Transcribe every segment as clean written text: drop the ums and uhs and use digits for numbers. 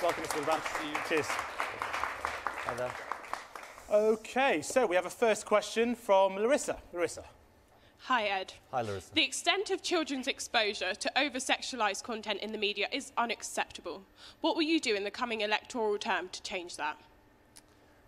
Welcome, Mr. Miliband. Cheers. Hi there. OK, so we have a first question from Larissa. Larissa. Hi, Ed. Hi, Larissa. The extent of children's exposure to over-sexualised content in the media is unacceptable. What will you do in the coming electoral term to change that?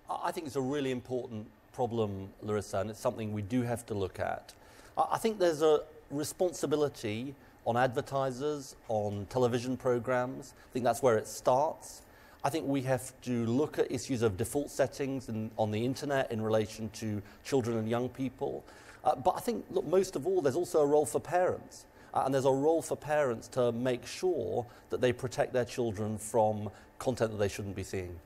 I think it's a really important problem, Larissa, and it's something we do have to look at. I think there's a responsibility on advertisers, on television programmes. I think that's where it starts. I think we have to look at issues of default settings on the internet in relation to children and young people. But I think, look, most of all, there's also a role for parents. And there's a role for parents to make sure that they protect their children from content that they shouldn't be seeing.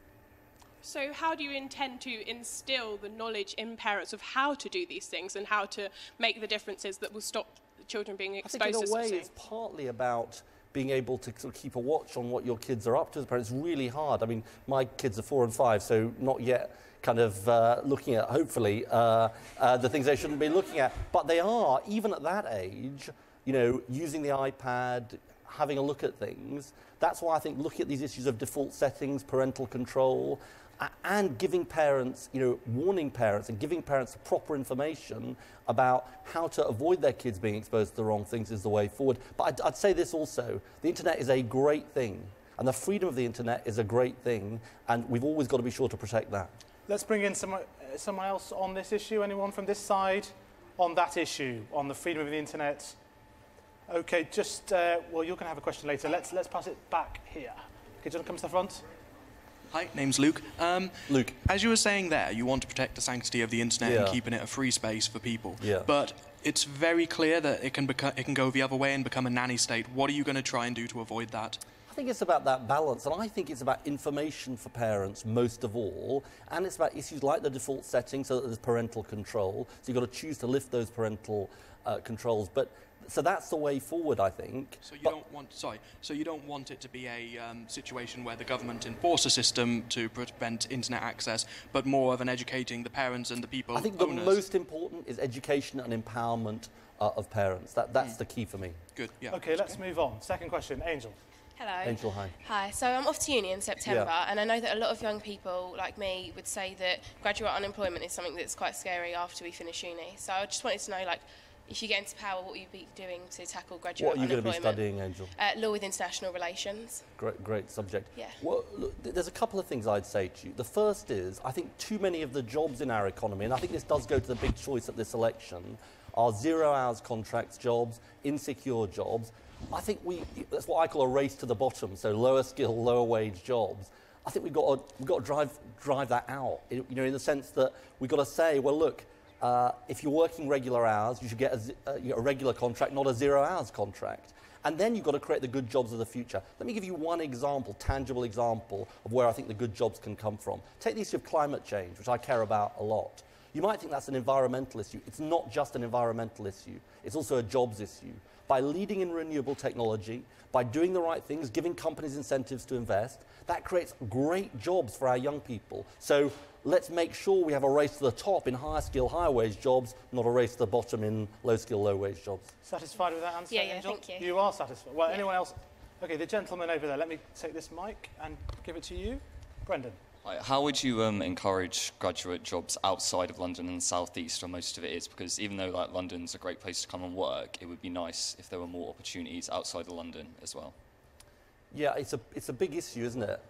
So how do you intend to instill the knowledge in parents of how to do these things and how to make the differences that will stop children being exposed to I think in a way something? it's partly about being able to sort of keep a watch on what your kids are up to as parents. It's really hard. I mean, my kids are 4 and 5, so not yet kind of looking at, hopefully, the things they shouldn't be looking at. But they are, even at that age, you know, using the iPad, having a look at things. That's why I think looking at these issues of default settings, parental control, and giving parents, you know, warning parents and giving parents proper information about how to avoid their kids being exposed to the wrong things is the way forward. But I'd say this also, the internet is a great thing, and the freedom of the internet is a great thing, and we've always got to be sure to protect that. Let's bring in someone else on this issue. Anyone from this side on that issue, on the freedom of the internet? OK, just, well, you're going to have a question later. Let's pass it back here. OK, do you want to come to the front? Hi, name's Luke. Luke. As you were saying there, you want to protect the sanctity of the internet and keeping it a free space for people. Yeah. But it's very clear that it can go the other way and become a nanny state. What are you going to try and do to avoid that? I think it's about that balance, and I think it's about information for parents most of all, and it's about issues like the default setting so that there's parental control. So you've got to choose to lift those parental controls. So that's the way forward, I think. So you don't want it to be a situation where the government enforce a system to prevent internet access, but more of an educating the parents and the people. I think the most important is education and empowerment of parents. That's the key for me. Good. Yeah. OK, let's move on. Second question, Angel. Hello. Angel, hi. Hi. So I'm off to uni in September, and I know that a lot of young people like me would say that graduate unemployment is something that's quite scary after we finish uni. So I just wanted to know, like, if you get into power, what will you be doing to tackle graduate unemployment? What are you going to be studying, Angel? Law with international relations. Great subject. Yeah. Well, look, there's a couple of things I'd say to you. The first is, I think too many of the jobs in our economy, and I think this does go to the big choice at this election, are 0 hours contracts jobs, insecure jobs. I think that's what I call a race to the bottom, so lower skill, lower wage jobs. I think we've got to drive that out, you know, in the sense that we've got to say, well, look, if you're working regular hours, you should get a regular contract, not a 0 hours contract. And then you've got to create the good jobs of the future. Let me give you one example, tangible example, of where I think the good jobs can come from. Take the issue of climate change, which I care about a lot. You might think that's an environmental issue. It's not just an environmental issue. It's also a jobs issue. By leading in renewable technology, by doing the right things, giving companies incentives to invest, that creates great jobs for our young people. So let's make sure we have a race to the top in higher skill, higher wage jobs, not a race to the bottom in low skill, low wage jobs. Satisfied with that answer, Yeah, Angel? thank you. You are satisfied. Well, anyone else? OK, the gentleman over there. Let me take this mic and give it to you. Brendan. How would you encourage graduate jobs outside of London and the South East, where most of it is? Because even though like London's a great place to come and work, it would be nice if there were more opportunities outside of London as well. Yeah, it's a big issue, isn't it?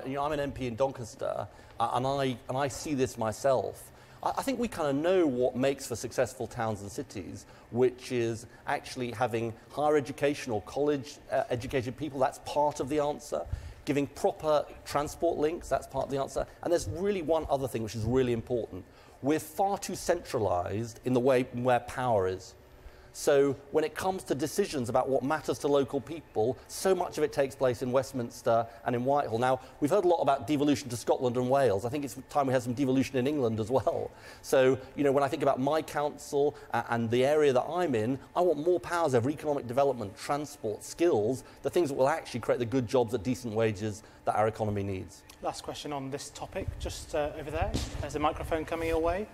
You know, I'm an MP in Doncaster, and I see this myself. I think we kind of know what makes for successful towns and cities, which is actually having higher education or college educated people. That's part of the answer. Giving proper transport links, that's part of the answer. And there's really one other thing which is really important. We're far too centralised in the way where power is. So when it comes to decisions about what matters to local people, so much of it takes place in Westminster and in Whitehall. Now, we've heard a lot about devolution to Scotland and Wales. I think it's time we had some devolution in England as well. So, you know, when I think about my council and the area that I'm in, I want more powers over economic development, transport, skills, the things that will actually create the good jobs at decent wages that our economy needs. Last question on this topic, just over there. There's a microphone coming your way.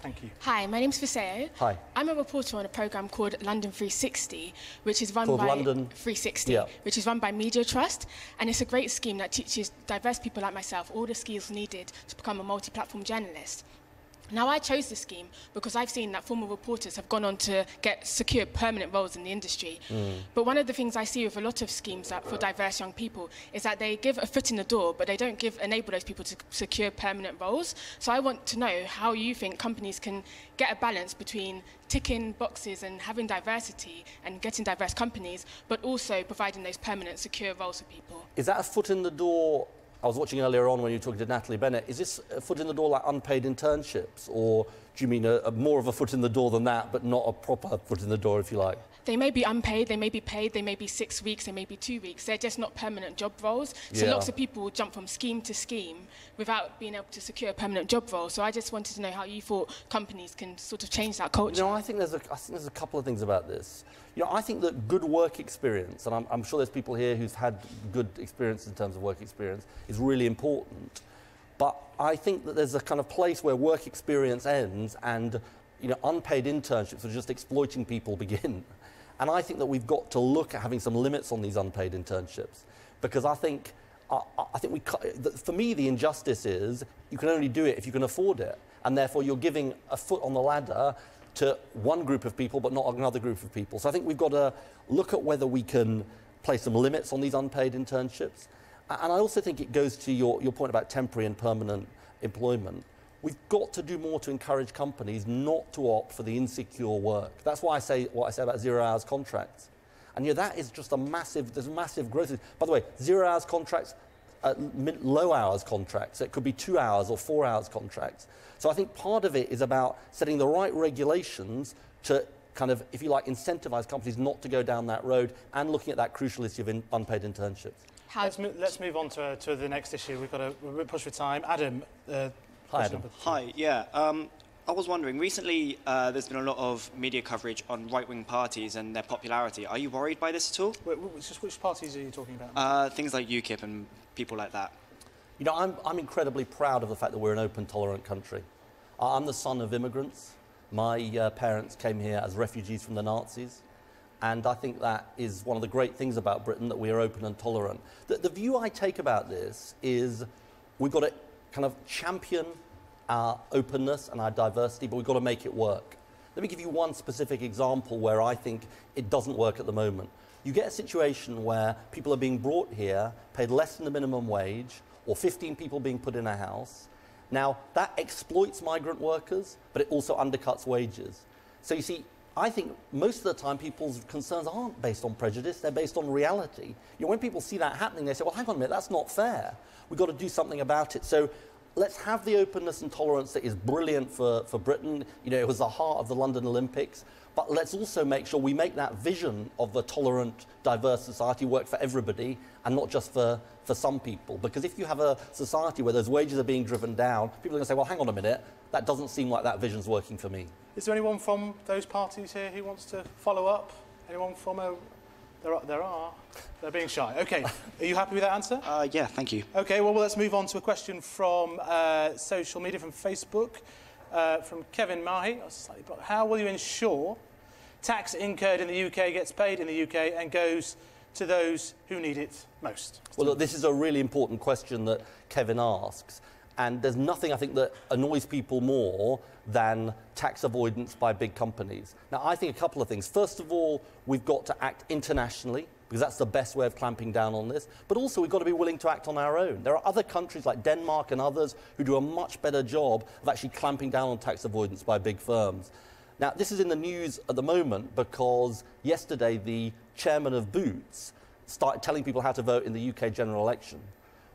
Thank you. Hi, my name's Fiseo. Hi. I'm a reporter on a programme called London 360, which is run Called by London 360, Yeah. which is run by Media Trust, and it's a great scheme that teaches diverse people like myself all the skills needed to become a multi-platform journalist. Now, I chose this scheme because I've seen that former reporters have gone on to get secure permanent roles in the industry. But one of the things I see with a lot of schemes for diverse young people is that they give a foot in the door, but they don't enable those people to secure permanent roles. So I want to know how you think companies can get a balance between ticking boxes and having diversity and getting diverse companies, but also providing those permanent, secure roles for people. Is that a foot in the door? I was watching earlier on when you were talking to Natalie Bennett. Is this a foot in the door like unpaid internships? Or do you mean more of a foot in the door than that, but not a proper foot in the door, if you like? They may be unpaid, they may be paid, they may be 6 weeks, they may be 2 weeks. They're just not permanent job roles. So Yeah. lots of people jump from scheme to scheme without being able to secure a permanent job role. So I just wanted to know how you thought companies can sort of change that culture. I think there's a couple of things about this. I think that good work experience, and I'm sure there's people here who've had good experience in terms of work experience, is really important. But I think that there's a kind of place where work experience ends and unpaid internships are just exploiting people begin. And I think that we've got to look at having some limits on these unpaid internships, because I think for me the injustice is you can only do it if you can afford it, and therefore you're giving a foot on the ladder to one group of people but not another group of people. So I think we've got to look at whether we can place some limits on these unpaid internships. And I also think it goes to your point about temporary and permanent employment. We've got to do more to encourage companies not to opt for the insecure work. That's why I say what I say about 0 hours contracts. And that is just there's massive growth. By the way, 0 hours contracts, low hours contracts, it could be 2 hours or 4 hours contracts. So I think part of it is about setting the right regulations to kind of, if you like, incentivize companies not to go down that road, and looking at that crucial issue of unpaid internships. Let's move on to the next issue. We've got to push for time. Adam. Hi, Adam. Hi, yeah. I was wondering, recently there's been a lot of media coverage on right-wing parties and their popularity. Are you worried by this at all? Which parties are you talking about? Things like UKIP and people like that. I'm incredibly proud of the fact that we're an open, tolerant country. I'm the son of immigrants. My parents came here as refugees from the Nazis. And I think that is one of the great things about Britain, that we are open and tolerant. The view I take about this is we've got to kind of champion our openness and our diversity, but we've got to make it work. Let me give you one specific example where I think it doesn't work at the moment. You get a situation where people are being brought here, paid less than the minimum wage, or 15 people being put in a house. Now, that exploits migrant workers, but it also undercuts wages. So you see, I think most of the time people's concerns aren't based on prejudice, they're based on reality. When people see that happening, they say, well, hang on a minute, that's not fair. We've got to do something about it. So let's have the openness and tolerance that is brilliant for Britain. It was the heart of the London Olympics. But let's also make sure we make that vision of a tolerant, diverse society work for everybody and not just for some people. Because if you have a society where those wages are being driven down, people are going to say, well, hang on a minute, that doesn't seem like that vision's working for me. Is there anyone from those parties here who wants to follow up? Anyone from There are. They're being shy. OK, are you happy with that answer? Yeah, thank you. OK, well, let's move on to a question from social media, from Facebook, from Kevin Mahi. How will you ensure tax incurred in the UK gets paid in the UK and goes to those who need it most? Well, look, this is a really important question that Kevin asks. And there's nothing, I think, that annoys people more than tax avoidance by big companies. Now, I think a couple of things. First of all, we've got to act internationally, because that's the best way of clamping down on this. But also, we've got to be willing to act on our own. There are other countries like Denmark and others who do a much better job of actually clamping down on tax avoidance by big firms. Now, this is in the news at the moment because yesterday the chairman of Boots started telling people how to vote in the UK general election.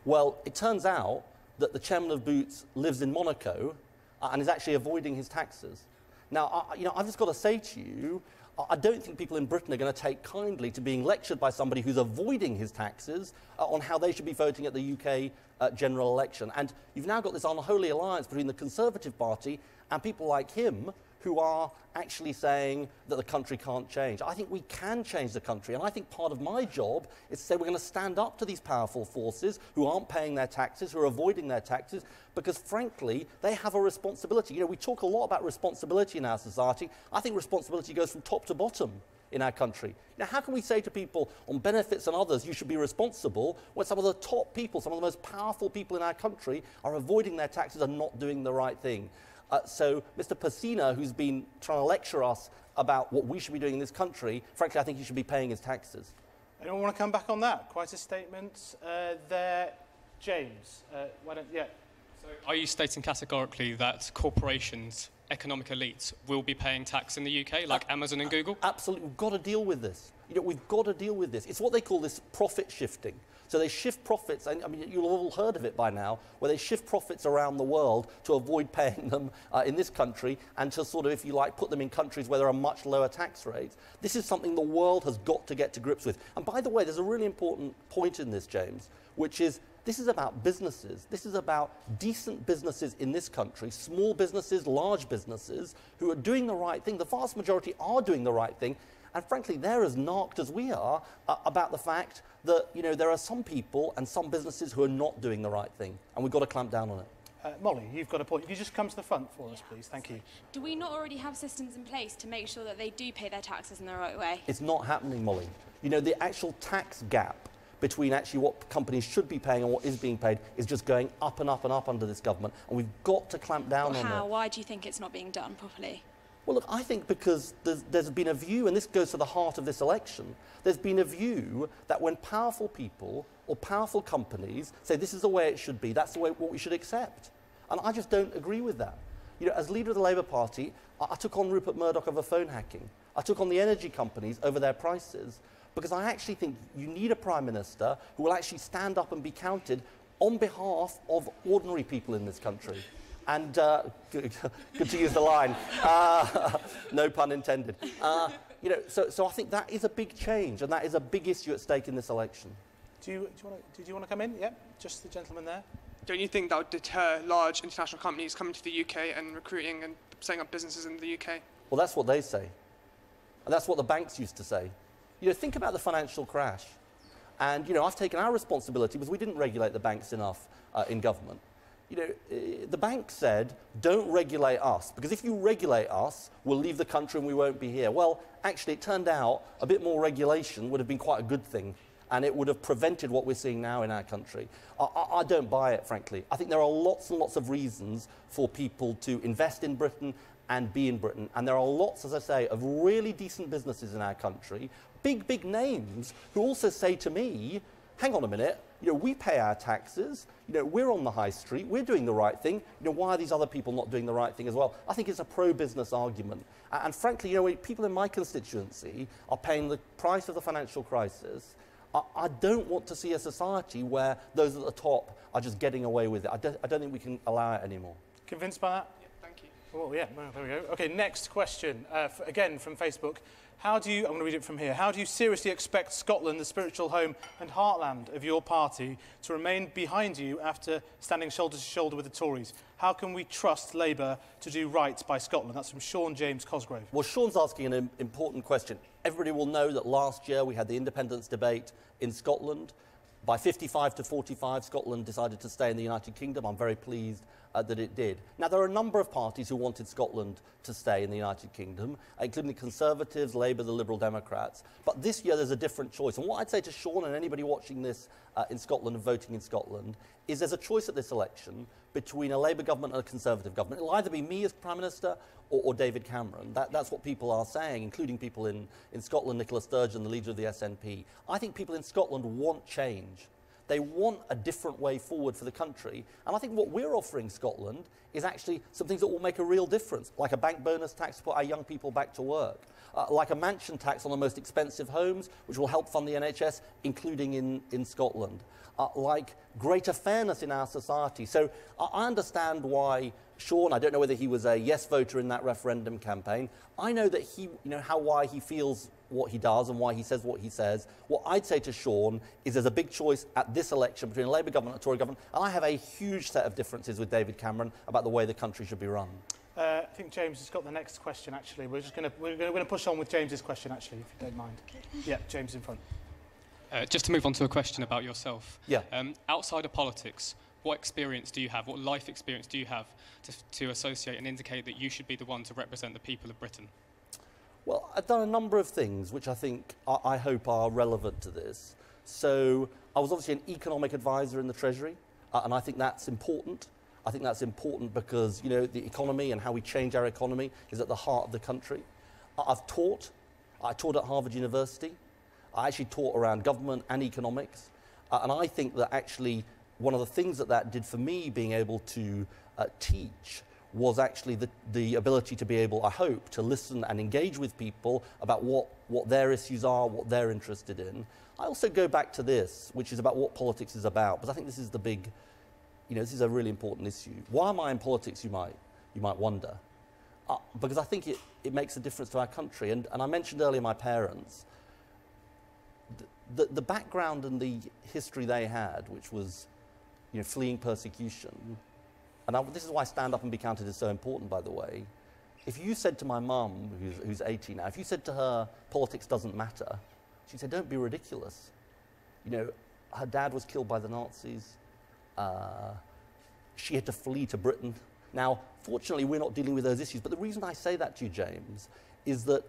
Well, it turns out that the chairman of Boots lives in Monaco and is actually avoiding his taxes. Now, I've just got to say to you, I don't think people in Britain are going to take kindly to being lectured by somebody who's avoiding his taxes on how they should be voting at the UK general election. And you've now got this unholy alliance between the Conservative Party and people like him who are actually saying that the country can't change. I think we can change the country, and I think part of my job is to say we're going to stand up to these powerful forces who aren't paying their taxes, who are avoiding their taxes, because frankly, they have a responsibility. You know, we talk a lot about responsibility in our society. I think responsibility goes from top to bottom in our country. Now, how can we say to people on benefits and others, you should be responsible, when some of the top people, some of the most powerful people in our country are avoiding their taxes and not doing the right thing? So Mr. Pacina, who's been trying to lecture us about what we should be doing in this country, frankly, I think he should be paying his taxes. Anyone want to come back on that? Quite a statement there. James, why don't, yeah. So are you stating categorically that corporations, economic elites, will be paying tax in the UK, like Amazon and Google? Absolutely. We've got to deal with this. You know, we've got to deal with this. It's what they call this profit shifting. So they shift profits, and I mean, you'll have all heard of it by now, where they shift profits around the world to avoid paying them in this country and to sort of, if you like, put them in countries where there are much lower tax rates. This is something the world has got to get to grips with. And by the way, there's a really important point in this, James, which is this is about businesses. This is about decent businesses in this country, small businesses, large businesses, who are doing the right thing. The vast majority are doing the right thing. And frankly, they're as narked as we are about the fact that, you know, there are some people and some businesses who are not doing the right thing, and we've got to clamp down on it. Molly, you've got a point. If you just come to the front for us, please. Thank you. Do we not already have systems in place to make sure that they do pay their taxes in the right way? It's not happening, Molly. You know, the actual tax gap between actually what companies should be paying and what is being paid is just going up and up and up under this government, and we've got to clamp down on it. How? Why do you think it's not being done properly? Well, look, I think because there's been a view, and this goes to the heart of this election, there's been a view that when powerful people or powerful companies say this is the way it should be, that's the way what we should accept. And I just don't agree with that. You know, as leader of the Labour Party, I took on Rupert Murdoch over phone hacking. I took on the energy companies over their prices, because I actually think you need a Prime Minister who will actually stand up and be counted on behalf of ordinary people in this country. And good to use the line, no pun intended. You know, so I think that is a big change, and that is a big issue at stake in this election. Did you want to come in? Yeah, just the gentleman there. Don't you think that would deter large international companies coming to the UK and recruiting and setting up businesses in the UK? Well, that's what they say. And that's what the banks used to say. You know, think about the financial crash. And, you know, I've taken our responsibility because we didn't regulate the banks enough in government. You know, the bank said, don't regulate us, because if you regulate us, we'll leave the country and we won't be here. Well, actually, it turned out a bit more regulation would have been quite a good thing, and it would have prevented what we're seeing now in our country. I don't buy it, frankly. I think there are lots and lots of reasons for people to invest in Britain and be in Britain, and there are lots, as I say, of really decent businesses in our country, big names, who also say to me, hang on a minute, you know, we pay our taxes, you know, we're on the high street, we're doing the right thing, you know, why are these other people not doing the right thing as well? I think it's a pro-business argument. And frankly, you know, people in my constituency are paying the price of the financial crisis. I don't want to see a society where those at the top are just getting away with it. I don't think we can allow it anymore. Convinced by that? Yeah, thank you. Oh, yeah, no, there we go. Okay, next question, again from Facebook. I'm going to read it from here. How do you seriously expect Scotland, the spiritual home and heartland of your party, to remain behind you after standing shoulder to shoulder with the Tories? How can we trust Labour to do right by Scotland? That's from Sean James Cosgrove. Well, Sean's asking an important question. Everybody will know that last year we had the independence debate in Scotland. By 55 to 45, Scotland decided to stay in the United Kingdom. I'm very pleased that it did. Now, there are a number of parties who wanted Scotland to stay in the United Kingdom, including the Conservatives, Labour, the Liberal Democrats. But this year there's a different choice. And what I'd say to Sean and anybody watching this in Scotland and voting in Scotland is there's a choice at this election between a Labour government and a Conservative government. It'll either be me as Prime Minister or David Cameron. That's what people are saying, including people in Scotland, Nicola Sturgeon, the leader of the SNP. I think people in Scotland want change. They want a different way forward for the country. And I think what we're offering Scotland is actually some things that will make a real difference, like a bank bonus tax to put our young people back to work, like a mansion tax on the most expensive homes, which will help fund the NHS, including in Scotland, like greater fairness in our society. So I understand why Sean, I don't know whether he was a yes voter in that referendum campaign. I know that he, why he feels what he does and why he says what he says. What I'd say to Sean is there's a big choice at this election between a Labour government and a Tory government, and I have a huge set of differences with David Cameron about the way the country should be run. I think James has got the next question. Actually, we're going to push on with James's question. Actually, if you don't mind. Yeah, James in front. Just to move on to a question about yourself. Yeah. Outside of politics, what experience do you have? What life experience do you have to associate and indicate that you should be the one to represent the people of Britain? Well, I've done a number of things which I think I hope are relevant to this. So I was obviously an economic advisor in the Treasury, and I think that's important. I think that's important because, you know, the economy and how we change our economy is at the heart of the country. I've taught. I taught at Harvard University. I actually taught around government and economics. And I think that actually one of the things that did for me being able to teach was actually the ability to be able, I hope, to listen and engage with people about what their issues are, what they're interested in. I also go back to this, which is about what politics is about, because I think this is the big, you know, this is a really important issue. Why am I in politics, you might wonder? Because I think it makes a difference to our country. And I mentioned earlier my parents. The background and the history they had, which was, you know, fleeing persecution, and this is why stand up and be counted is so important, by the way. If you said to my mum, who's 80 now, if you said to her, politics doesn't matter, she'd say, don't be ridiculous. You know, her dad was killed by the Nazis. She had to flee to Britain. Now, fortunately, we're not dealing with those issues, but the reason I say that to you, James, is that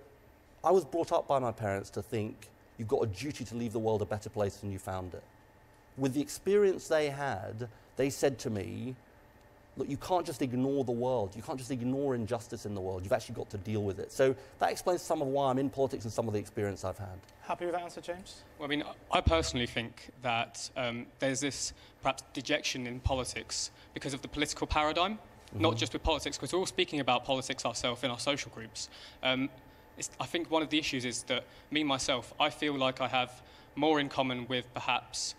I was brought up by my parents to think you've got a duty to leave the world a better place than you found it. With the experience they had, they said to me, look, you can't just ignore the world. You can't just ignore injustice in the world. You've actually got to deal with it. So that explains some of why I'm in politics and some of the experience I've had. Happy with that answer, James? Well, I mean, I personally think that there's this perhaps dejection in politics because of the political paradigm, not just with politics, because we're all speaking about politics ourselves in our social groups. I think one of the issues is that me, myself, I feel like I have more in common with perhaps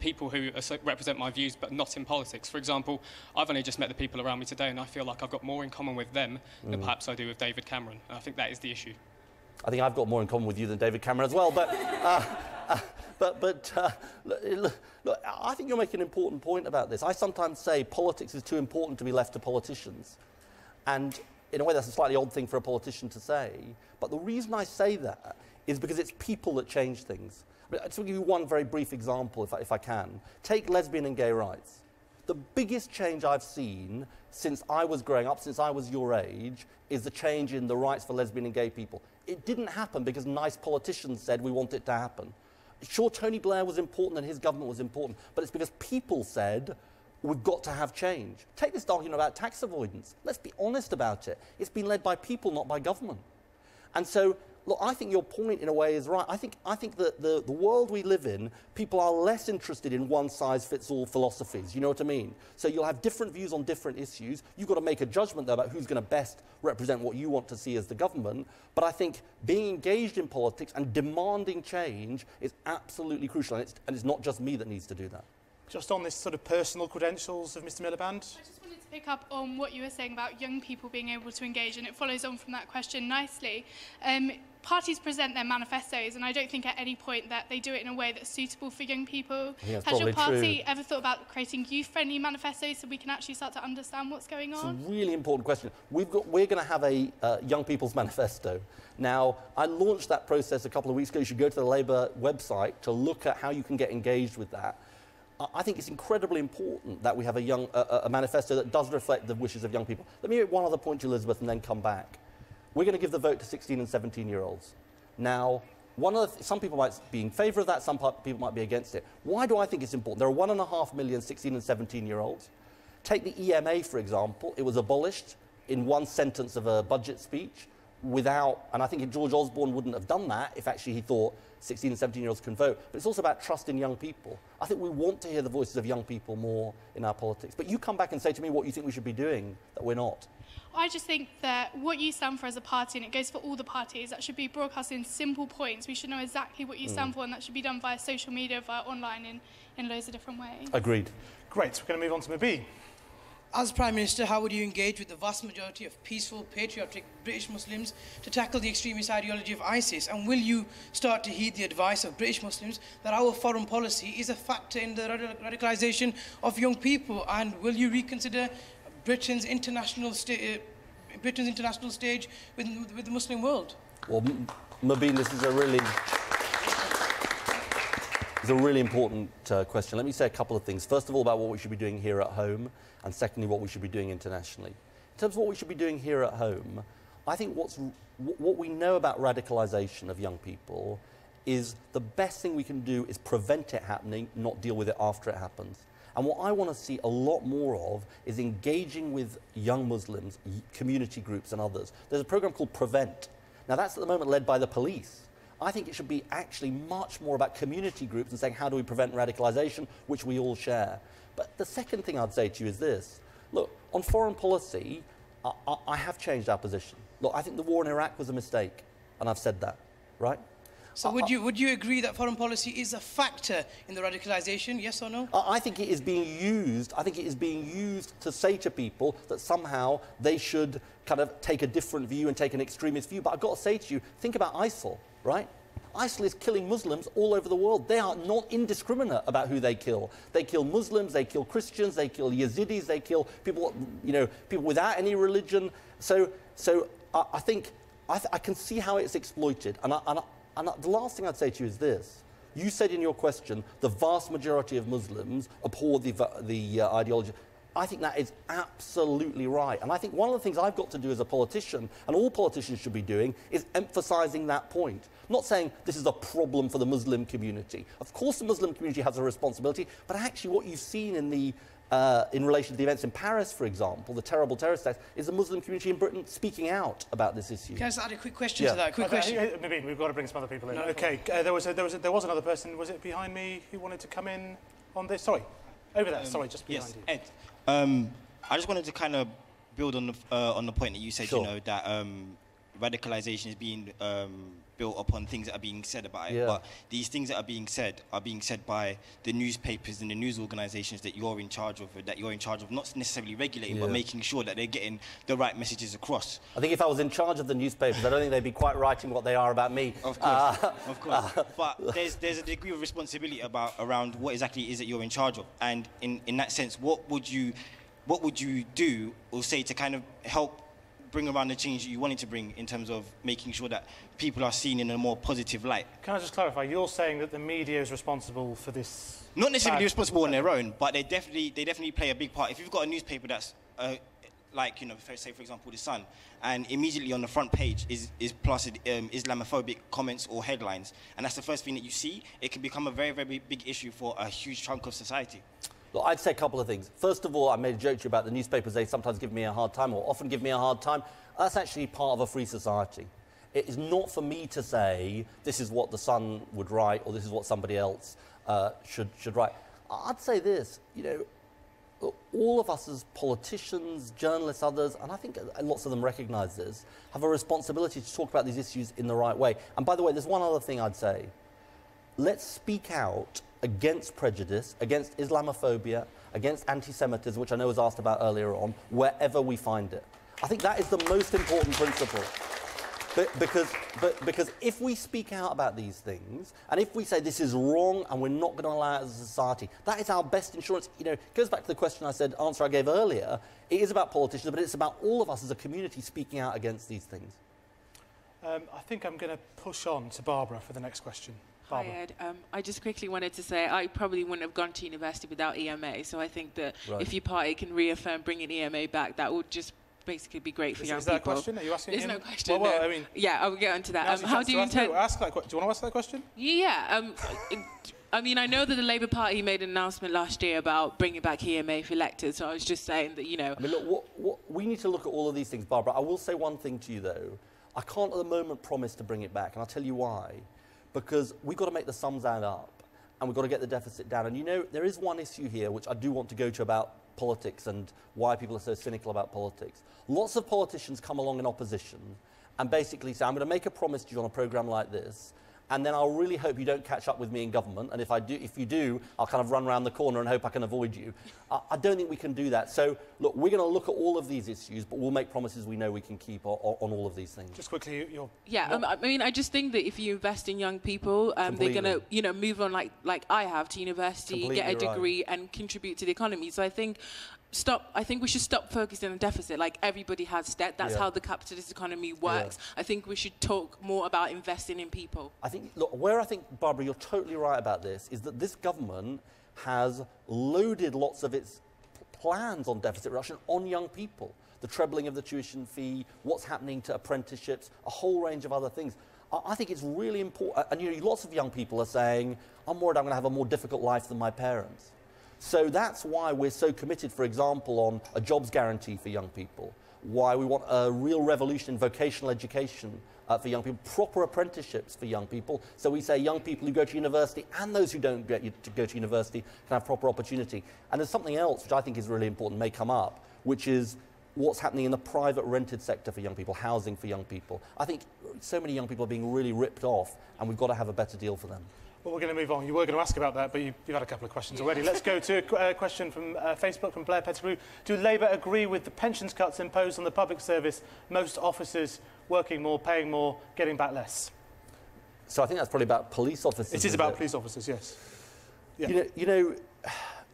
people who represent my views but not in politics. For example, I've only just met the people around me today and I feel like I've got more in common with them than perhaps I do with David Cameron. And I think that is the issue. I think I've got more in common with you than David Cameron as well, but look, I think you're making an important point about this. I sometimes say politics is too important to be left to politicians. And in a way, that's a slightly odd thing for a politician to say. But the reason I say that is because it's people that change things. I mean, to give you one very brief example, if I can. Take lesbian and gay rights. The biggest change I've seen since I was growing up, since I was your age, is the change in the rights for lesbian and gay people. It didn't happen because nice politicians said we want it to happen. Sure, Tony Blair was important and his government was important, but it's because people said we've got to have change. Take this argument about tax avoidance. Let's be honest about it. It's been led by people, not by government. And so, look, I think your point in a way is right. I think that the world we live in, people are less interested in one-size-fits-all philosophies, you know what I mean? So you'll have different views on different issues. You've got to make a judgment though about who's going to best represent what you want to see as the government. But I think being engaged in politics and demanding change is absolutely crucial, and it's not just me that needs to do that. Just on this sort of personal credentials of Mr. Miliband. I just wanted to pick up on what you were saying about young people being able to engage, and it follows on from that question nicely. Parties present their manifestos, and I don't think at any point that they do it in a way that's suitable for young people. Has your party ever thought about creating youth-friendly manifestos so we can actually start to understand what's going on? It's a really important question. We're going to have a Young People's Manifesto. Now, I launched that process a couple of weeks ago. You should go to the Labour website to look at how you can get engaged with that. I think it's incredibly important that we have a manifesto that does reflect the wishes of young people. Let me make one other point to Elizabeth and then come back. We're going to give the vote to 16 and 17-year-olds. Now, some people might be in favour of that, some people might be against it. Why do I think it's important? There are 1.5 million 16 and 17-year-olds. Take the EMA, for example. It was abolished in one sentence of a budget speech without, and I think George Osborne wouldn't have done that if actually he thought 16 and 17-year-olds can vote. But it's also about trust in young people. I think we want to hear the voices of young people more in our politics. But you come back and say to me what you think we should be doing that we're not. I just think that what you stand for as a party, and it goes for all the parties, that should be broadcast in simple points. We should know exactly what you stand for, and that should be done via social media, via online, in loads of different ways. Agreed. Great, we're going to move on to Mabi. As Prime Minister, how would you engage with the vast majority of peaceful, patriotic British Muslims to tackle the extremist ideology of ISIS? And will you start to heed the advice of British Muslims that our foreign policy is a factor in the radicalisation of young people? And will you reconsider Britain's international stage with the Muslim world? Well, Mubin, this is a really... It's a really important question. Let me say a couple of things. First of all, about what we should be doing here at home, and secondly, what we should be doing internationally. In terms of what we should be doing here at home, I think what we know about radicalisation of young people is the best thing we can do is prevent it happening, not deal with it after it happens. And what I want to see a lot more of is engaging with young Muslims, community groups and others. There's a program called Prevent. Now that's at the moment led by the police. I think it should be actually much more about community groups and saying how do we prevent radicalisation, which we all share. But the second thing I'd say to you is this. Look, on foreign policy, I have changed our position. Look, I think the war in Iraq was a mistake, and I've said that, right? So would you agree that foreign policy is a factor in the radicalisation, yes or no? I think it is being used. I think it is being used to say to people that somehow they should kind of take a different view and take an extremist view. But I've got to say to you, think about ISIL, right? ISIL is killing Muslims all over the world. They are not indiscriminate about who they kill. They kill Muslims, they kill Christians, they kill Yazidis, they kill people, you know, people without any religion. So I think I can see how it's exploited. And the last thing I'd say to you is this. You said in your question, the vast majority of Muslims abhor the ideology. I think that is absolutely right. And I think one of the things I've got to do as a politician, and all politicians should be doing, is emphasising that point. Not saying this is a problem for the Muslim community. Of course the Muslim community has a responsibility, but actually what you've seen in relation to the events in Paris, for example, the terrible terrorist attacks, is the Muslim community in Britain speaking out about this issue. Can I just add a quick question to that? Quick question. Maybe we've got to bring some other people in. No, okay, there was another person. Was it behind me who wanted to come in on this? Sorry, over there. Sorry, just behind you. Ed. I just wanted to kind of build on the point that you said. Sure. You know that radicalization is being built upon things that are being said about it. Yeah. But these things that are being said by the newspapers and the news organizations that you're in charge of, not necessarily regulating, but making sure that they're getting the right messages across. I think if I was in charge of the newspapers, I don't think they'd be quite writing what they are about me. Of course, of course. But there's a degree of responsibility around what exactly it is that you're in charge of. And in that sense, what would you do or say to kind of help bring around the change that you wanted to bring in terms of making sure that people are seen in a more positive light? Can I just clarify? You're saying that the media is responsible for this? Not necessarily responsible on their own, but they definitely play a big part. If you've got a newspaper that's like, you know, say for example The Sun, and immediately on the front page is plastered Islamophobic comments or headlines, and that's the first thing that you see, it can become a very, very big issue for a huge chunk of society. Look, I'd say a couple of things. First of all, I made a joke to you about the newspapers. They sometimes give me a hard time, or often give me a hard time. That's actually part of a free society. It is not for me to say this is what The Sun would write or this is what somebody else should write. I'd say this, you know, all of us as politicians, journalists, others, and I think lots of them recognise this, have a responsibility to talk about these issues in the right way. And by the way, there's one other thing I'd say. Let's speak out against prejudice, against Islamophobia, against anti-Semitism, which I know was asked about earlier on, wherever we find it. I think that is the most important principle. Because if we speak out about these things, and if we say this is wrong and we're not going to allow it as a society, that is our best insurance. You know, it goes back to the question answer I gave earlier. It is about politicians, but it's about all of us as a community speaking out against these things. I think I'm going to push on to Barbara for the next question. Hi, Ed. I just quickly wanted to say I probably wouldn't have gone to university without EMA, so I think that if your party can reaffirm bringing EMA back, that would just basically be great for young people. Is that a question? Are you asking There's him? no question. Well, no. I mean, yeah, I'll get onto that. How do you intend... Do you want to ask that question? Yeah. I mean, I know that the Labour Party made an announcement last year about bringing back EMA for electors, so I was just saying that, you know... I mean, look, we need to look at all of these things, Barbara. I will say one thing to you, though. I can't at the moment promise to bring it back, and I'll tell you why. Because we've got to make the sums add up, and we've got to get the deficit down. And you know, there is one issue here which I do want to go to about politics and why people are so cynical about politics. Lots of politicians come along in opposition and basically say, I'm going to make a promise to you on a programme like this, and then I'll really hope you don't catch up with me in government, and if you do, I'll kind of run around the corner and hope I can avoid you. I don't think we can do that. So, look, we're going to look at all of these issues, but we'll make promises we know we can keep on all of these things. Just quickly, I mean, I just think that if you invest in young people, they're going to, you know, move on like I have to university, get a degree, and contribute to the economy. So I think I think we should stop focusing on deficit. Like, everybody has debt. That's how the capitalist economy works. I think we should talk more about investing in people. I think, look, where I think, Barbara, you're totally right about this, is that this government has loaded lots of its plans on deficit reduction on young people. The trebling of the tuition fee, what's happening to apprenticeships, a whole range of other things. I think it's really important. And, you know, lots of young people are saying, I'm worried I'm going to have a more difficult life than my parents. So that's why we're so committed, for example, on a jobs guarantee for young people, why we want a real revolution in vocational education for young people, proper apprenticeships for young people. So we say young people who go to university and those who don't get to go to university can have proper opportunity. And there's something else which I think is really important, may come up, which is what's happening in the private rented sector for young people, housing for young people. I think so many young people are being really ripped off, and we've got to have a better deal for them. Well, we're going to move on. You were going to ask about that, but you've had a couple of questions already. Let's go to a question from Facebook from Blair Pettigrew. Do Labour agree with the pensions cuts imposed on the public service? Most officers working more, paying more, getting back less. So I think that's probably about police officers. It is about police officers, yes. Yeah. You know,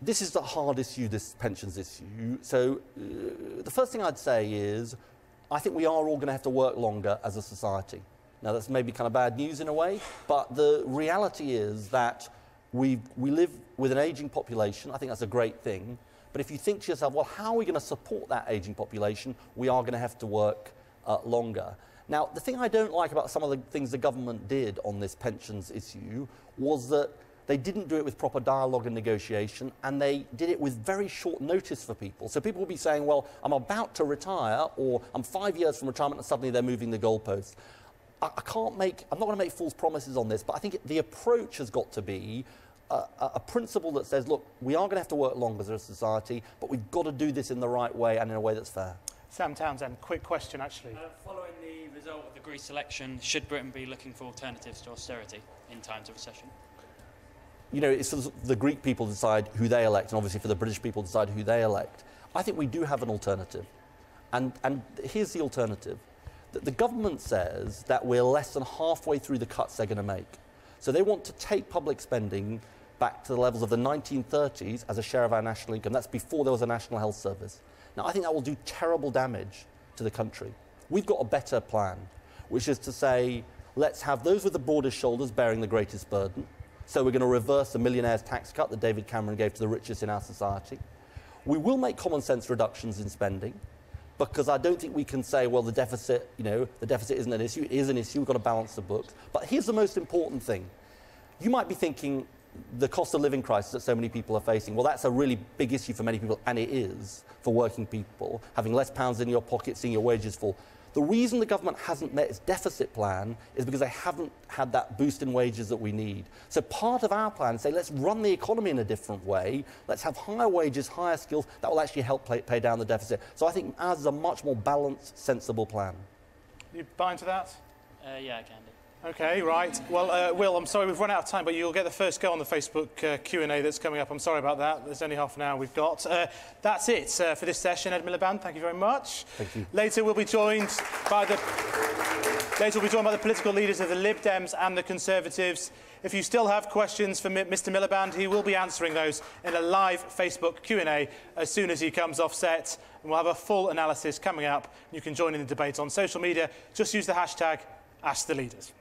this is the hard issue, this pensions issue. So the first thing I'd say is I think we are all going to have to work longer as a society. Now, that's maybe kind of bad news in a way, but the reality is that we live with an ageing population. I think that's a great thing. But if you think to yourself, well, how are we going to support that ageing population? We are going to have to work longer. Now, the thing I don't like about some of the things the government did on this pensions issue was that they didn't do it with proper dialogue and negotiation, and they did it with very short notice for people. So people will be saying, well, I'm about to retire, or I'm 5 years from retirement, and suddenly they're moving the goalposts. I'm not going to make false promises on this, but I think the approach has got to be a principle that says, look, we are going to have to work longer as a society, but we've got to do this in the right way and in a way that's fair. Sam Townsend, quick question, actually. Following the result of the Greece election, should Britain be looking for alternatives to austerity in times of recession? You know, it's for the Greek people to decide who they elect, and obviously for the British people to decide who they elect. I think we do have an alternative. And here's the alternative. The government says that we're less than halfway through the cuts they're going to make. So they want to take public spending back to the levels of the 1930s as a share of our national income. That's before there was a national health service. Now, I think that will do terrible damage to the country. We've got a better plan, which is to say, let's have those with the broadest shoulders bearing the greatest burden. So we're going to reverse the millionaire's tax cut that David Cameron gave to the richest in our society. We will make common sense reductions in spending, because I don't think we can say, well, the deficit, you know, the deficit isn't an issue. It is an issue. We've got to balance the books. But here's the most important thing. You might be thinking the cost of living crisis that so many people are facing, well, that's a really big issue for many people, and it is for working people, having less pounds in your pocket, seeing your wages fall. The reason the government hasn't met its deficit plan is because they haven't had that boost in wages that we need. So part of our plan is say, let's run the economy in a different way. Let's have higher wages, higher skills. That will actually help pay down the deficit. So I think ours is a much more balanced, sensible plan. You buy into that? Yeah, I can do. OK, right. Well, Will, I'm sorry we've run out of time, but you'll get the first go on the Facebook Q&A that's coming up. I'm sorry about that. There's only half an hour we've got. That's it for this session. Ed Miliband, thank you very much. Thank you. Later we'll be joined by the political leaders of the Lib Dems and the Conservatives. If you still have questions for Mr Miliband, he will be answering those in a live Facebook Q&A as soon as he comes off set. And we'll have a full analysis coming up. You can join in the debate on social media. Just use the hashtag #AskTheLeaders.